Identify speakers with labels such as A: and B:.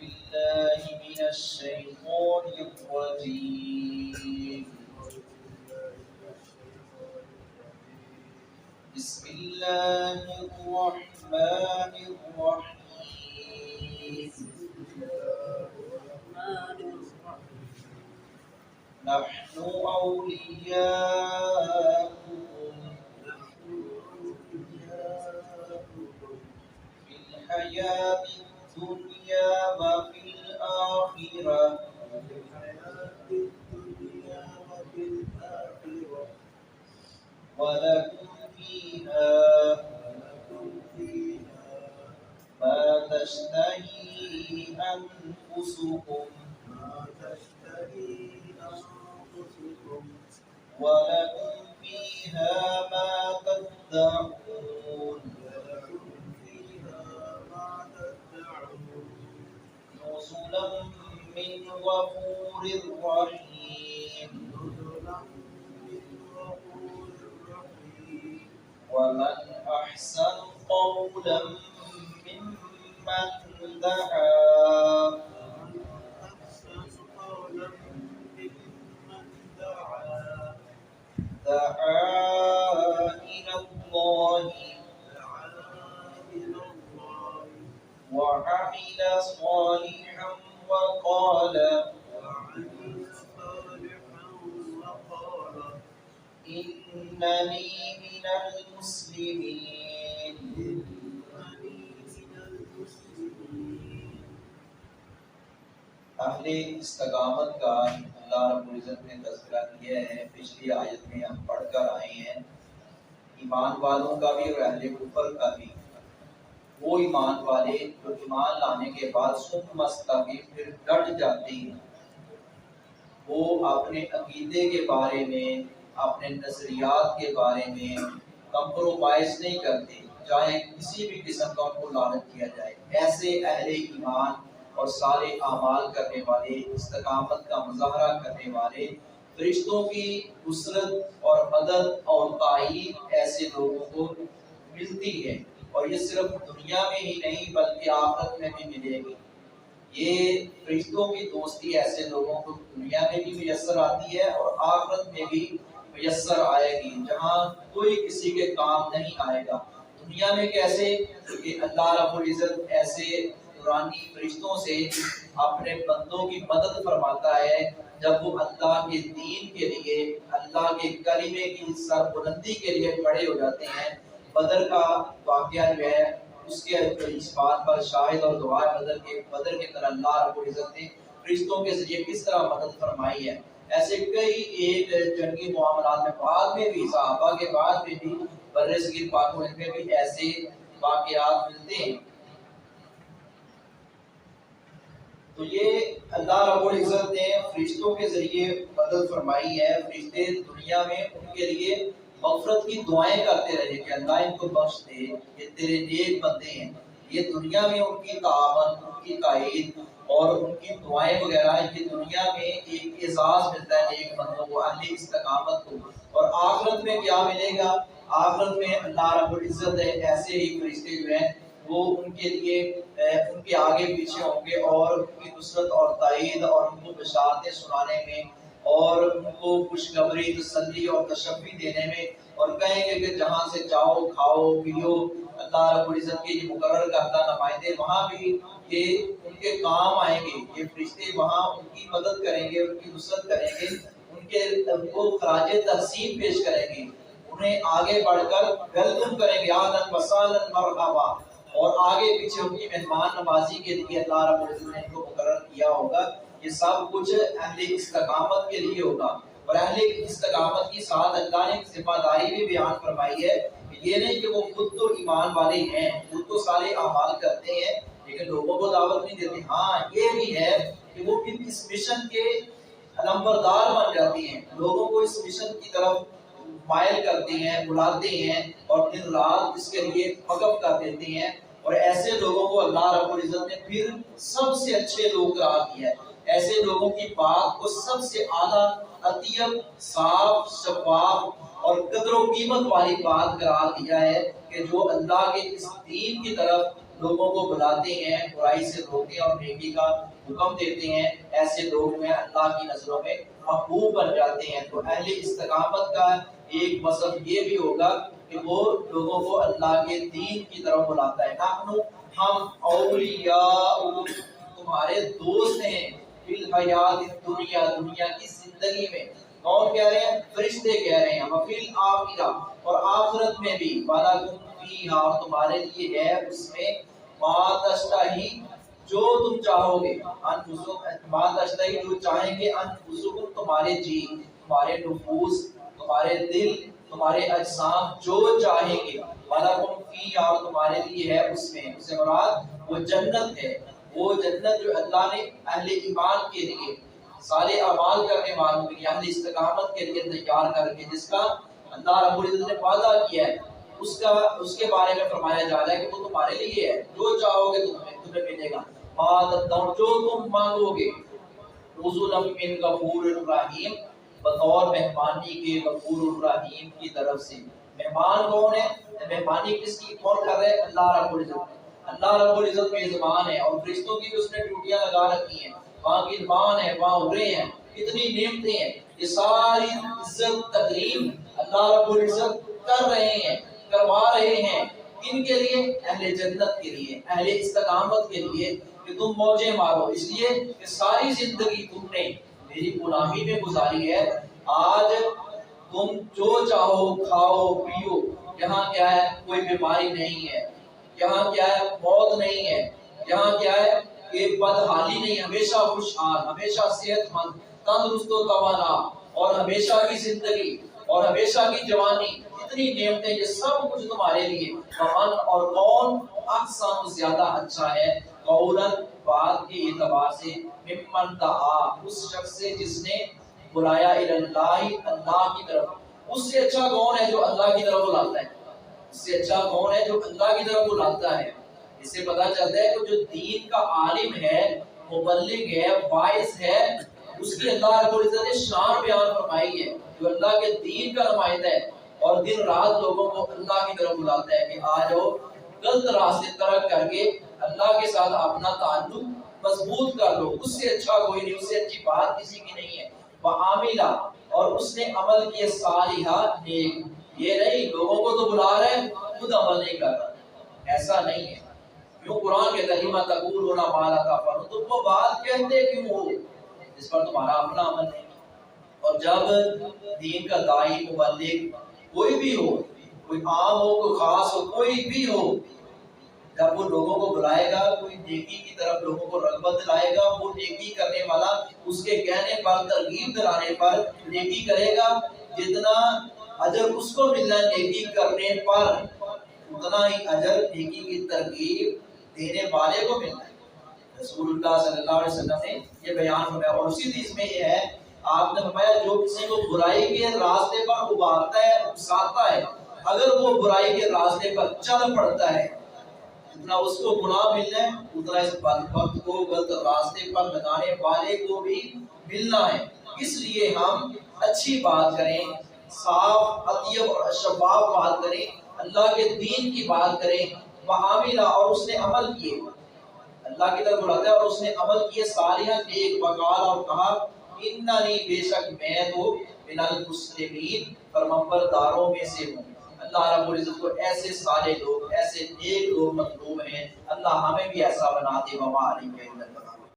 A: بالله من الشيطان الرجيم بسم الله الرحمن الرحيم نحن أولياؤكم في الحياة الدنيا وفي الآخرة ولكم فيها ما تشتهي أنفسكم ولكم فيها ما تدعون نزلا من غفور رحيم ومن أحسن قولا ممن دعا إلى الله وعمل صالحا وقال إنني من المسلمين. اہل استقامت کا اللہ رب العزت نے تذکرہ کیا ہے، پچھلی آیت میں ہم پڑھ کر آئے ہیں، ایمان والوں کا بھی اور اہل کفر کا بھی۔ وہ ایمان والے جو ایمان لانے کے بعد ثم استقیم پھر ڈٹ جاتے ہیں، وہ اپنے عقیدے کے بارے میں، اپنے نظریات کے بارے میں کمپرومائز نہیں کرتے، چاہے کسی بھی قسم کا ان کو لعنت کیا جائے۔ ایسے اہل ایمان اور سارے اعمال کرنے والے، استقامت کا مظاہرہ کرنے والے، فرشتوں کی نصرت اور مدد اور تائید ایسے لوگوں کو ملتی ہے، اور یہ صرف دنیا میں ہی نہیں بلکہ آخرت میں بھی ملے گی۔ یہ فرشتوں کی دوستی ایسے لوگوں کو دنیا میں بھی میسر آتی ہے اور آخرت میں بھی میسر آئے گی، جہاں کوئی کسی کے کام نہیں آئے گا۔ دنیا میں کیسے؟ کہ اللہ رب العزت ایسے نورانی فرشتوں سے اپنے بندوں کی مدد فرماتا ہے جب وہ اللہ کے دین کے لیے، اللہ کے کلمے کی سربلندی کے لیے کھڑے ہو جاتے ہیں۔ بدر کا واقعہ جو ہے اس کے اس بات پر شاہد اور گواہ بدر کے اندر اللہ رب العزت نے فرشتوں کے ذریعے کس طرح مدد فرمائی ہے۔ ایسے کئی ایک جنگی معاملات میں بعد میں بھی، صحابہ کے بعد میں بھی، برصغیر پاک و ہند میں بھی ایسے واقعات ملتے ہیں۔ تو یہ اللہ رب العزت نے فرشتوں کے ذریعے مدد فرمائی ہے۔ فرشتے دنیا میں ان کے لیے مغفرت کی دعائیں کرتے رہے کہ اللہ ان کو بخش دے، یہ تیرے نیک بندے ہیں۔ یہ دنیا میں ان کی تعاون، ان کی تائید اور ان کی دعائیں وغیرہ، یہ دنیا میں ایک اعزاز ملتا ہے نیک بندوں کو، اہل استقامت کو۔ اور آخرت میں کیا ملے گا؟ آخرت میں اللہ رب العزت ہے ایسے ہی فرشتے جو ہیں وہ ان کے لیے ان کے آگے پیچھے ہوں گے اور ان کی نصرت اور تائید اور ان کو بشارتیں سنانے میں اور ان کو خوشخبری، تسلی اور تشفی دینے میں، اور کہیں گے کہ جہاں سے جاؤ کھاؤ پیو، اللہ رب العزت کے یہ مقرر کردہ نمائندے وہاں بھی یہ ان کے کام آئیں گے۔ یہ فرشتے وہاں ان کی مدد کریں گے، ان کی نصرت کریں گے، ان کو خراج تحسین پیش کریں گے، انہیں آگے بڑھ کر ویلکم کریں گے، اہلاً وسہلاً مرحبا، اور آگے پیچھے ان کی مہمان نوازی کے لیے اللہ رب العزت نے ان کو مقرر کیا ہوگا۔ یہ سب کچھ اہل استقامت کے لیے ہوگا۔ اور اہل استقامت کی ساتھ اللہ نے ذمہ داری بھی بیان فرمائی ہے کہ یہ نہیں کہ وہ خود تو ایمان والے ہیں، خود تو سارے اعمال کرتے ہیں لیکن لوگوں کو دعوت نہیں دیتے۔ ہاں یہ بھی ہے کہ وہ بھی اس مشن کے علمبردار بن جاتے ہیں، لوگوں کو اس مشن کی طرف مائل کرتے ہیں، بلاتے ہیں اور دن رات اس کے لیے وقف کر دیتے ہیں۔ اور ایسے لوگوں کو اللہ رب العزت نے پھر سب سے اچھے لوگ قرار دیا ہے۔ ایسے لوگوں کی بات کو سب سے اعلیٰ، اطیب، صاف، شفاف اور قدر و قیمت والی بات قرار دیا ہے کہ جو اللہ کے اس دین کی طرف لوگوں کو بلاتے ہیں، برائی سے روکتے ہیں اور نیکی کا حکم دیتے ہیں، ایسے لوگ جو ہیں اللہ کی نظروں میں محبوب بن جاتے ہیں۔ تو اہل استقامت کا ایک وصف یہ بھی ہوگا کہ وہ لوگوں کو اللہ کے دین کی طرف بلاتا ہے۔ نحن ہم اولیاء تمہارے دوست ہیں فی الحیات الدنیا دنیا کی زندگی میں۔ کون کہہ رہے ہیں؟ فرشتے کہہ رہے ہیں۔ وفی الآخرہ اور آخرت میں بھی، وَلَکُمْ فِیہا اور تمہارے لیے ہے اس میں، ما تشتہی جو تم چاہو گے، ما تشتہی جو چاہیں گے، انفسکم تمہارے جی، تمہارے نفوس، تمہارے دل، تمہارے اجسام جو چاہیں گے، وَلَکُمْ فِیہا اور تمہارے لیے ہے اس میں، اس سے مراد وہ جنت ہے، وہ جنت جو اللہ نے اہل ایمان کے لیے، صالح اعمال کرنے والوں کے لیے، اہل استقامت کے لیے تیار کر کے، جس کا اللہ رب العزت نے وعدہ کیا ہے، اس کے بارے میں فرمایا جا رہا ہے کہ وہ تمہارے لیے ہے، جو چاہو گے تمہیں ملے گا، جو تم مانگو گے، نزلا من غفور الرحیم بطور مہمانی کے غفور الرحیم کی طرف سے۔ مہمان کون ہے؟ مہمانی کس کی کون کر رہے ہیں؟ اللہ رب العزت۔ اللہ رب العزت میزبان ہے اور فرشتوں کی بھی اس نے ڈیوٹیاں لگا رکھی ہیں، وہاں گلمان ہے، وہاں عرے ہیں، اتنی نعمتیں ہیں، یہ ساری عزت تکریم اللہ رب العزت کر رہے ہیں، کروا رہے ہیں، ان کے لیے، اہل جنت کے لیے، اہل استقامت کے لیے، کہ تم موجیں مارو، اس لیے کہ ساری زندگی تم نے میری غلامی میں گزاری ہے، آج تم جو چاہو کھاؤ پیو، یہاں کیا ہے؟ کوئی بیماری نہیں ہے، یہاں کیا ہے؟ موت نہیں ہے، یہاں کیا ہے؟ کہ بدحالی نہیں، ہمیشہ خوشحال، ہمیشہ صحت مند، تندرست و توانا، اور ہمیشہ کی زندگی اور ہمیشہ کی جوانی، اتنی نعمتیں، یہ سب کچھ تمہارے لیے۔ فمن اور کون احسن زیادہ اچھا ہے، قولاً بات کے اعتبار سے، ممن دعا اس شخص سے جس نے بلایا اللہ اللہ کی طرف، اس سے اچھا کون ہے جو اللہ کی طرف بلاتا ہے؟ اس سے اچھا کون ہے جو اللہ کی طرف بلاتا ہے؟ اس سے پتہ چلتا ہے کہ جو دین کا عالم ہے، مبلغ ہے، باعث ہے، اس کی اللہ رب العزت نے شان بیان فرمائی ہے، جو اللہ کے دین کا نمائندہ ہے اور دن رات لوگوں کو اللہ کی طرف بلاتا ہے کہ آ جاؤ، غلط راستے ترک کر کے اللہ کے ساتھ اپنا تعلق مضبوط کر لو۔ اس سے اچھا کوئی نہیں، اس سے اچھی بات کسی کی نہیں ہے۔ وعاملہ اور اس نے عمل کیے صالحہ نیک، یہ نہیں لوگوں کو تو بلا رہے ہیں، خود عمل نہیں کر رہا، ایسا نہیں ہے۔ کیوں قرآن کے کلمہ تقولون ما لا تفعلون، تم وہ بات کہتے کیوں ہو جس پر تمہارا اپنا عمل نہیں؟ اور جب دین کا داعی، مبلغ کوئی بھی ہو، کوئی عام ہو، کوئی خاص ہو، کوئی بھی ہو، جب وہ لوگوں کو بلائے گا، کوئی نیکی کی طرف لوگوں کو رغبت دلائے گا، وہ نیکی کرنے والا اس کے کہنے پر، ترغیب دلانے پر نیکی کرے گا، جتنا اجر اس کو ملنا ہے نیکی کرنے پر، اتنا ہی اجر نیکی کی ترغیب دینے والے کو ملنا ہے۔ رسول اللہ صلی اللہ علیہ وسلم نے یہ بیان فرمایا، اور اسی حدیث میں یہ ہے، آپ نے فرمایا جو کسی کو برائی کے راستے پر ابھارتا ہے، اکساتا ہے، اگر وہ برائی کے راستے پر چل پڑتا ہے، اتنا اس کو گناہ ملنا ہے، اتنا اس بدبخت کو غلط راستے پر لگانے والے کو بھی ملنا ہے۔ اس لیے ہم اچھی بات کریں، صاف، اطیب اور شفاف بات کریں، اللہ کے دین کی بات کریں، وعاملہ اور اس نے عمل کیے، اللہ کی طرف بلاتا ہے اور اس نے عمل کیے صالحہ نیک، وقال اور کہا اننی بے شک میں تو من المسلمین فرمانبرداروں میں سے ہوں۔ اللہ رب العزت کو ایسے صالح لوگ، ایسے نیک لوگ مطلوب ہیں، اللہ ہمیں بھی ایسا بنا دے۔ وما علیک الا البلاغ۔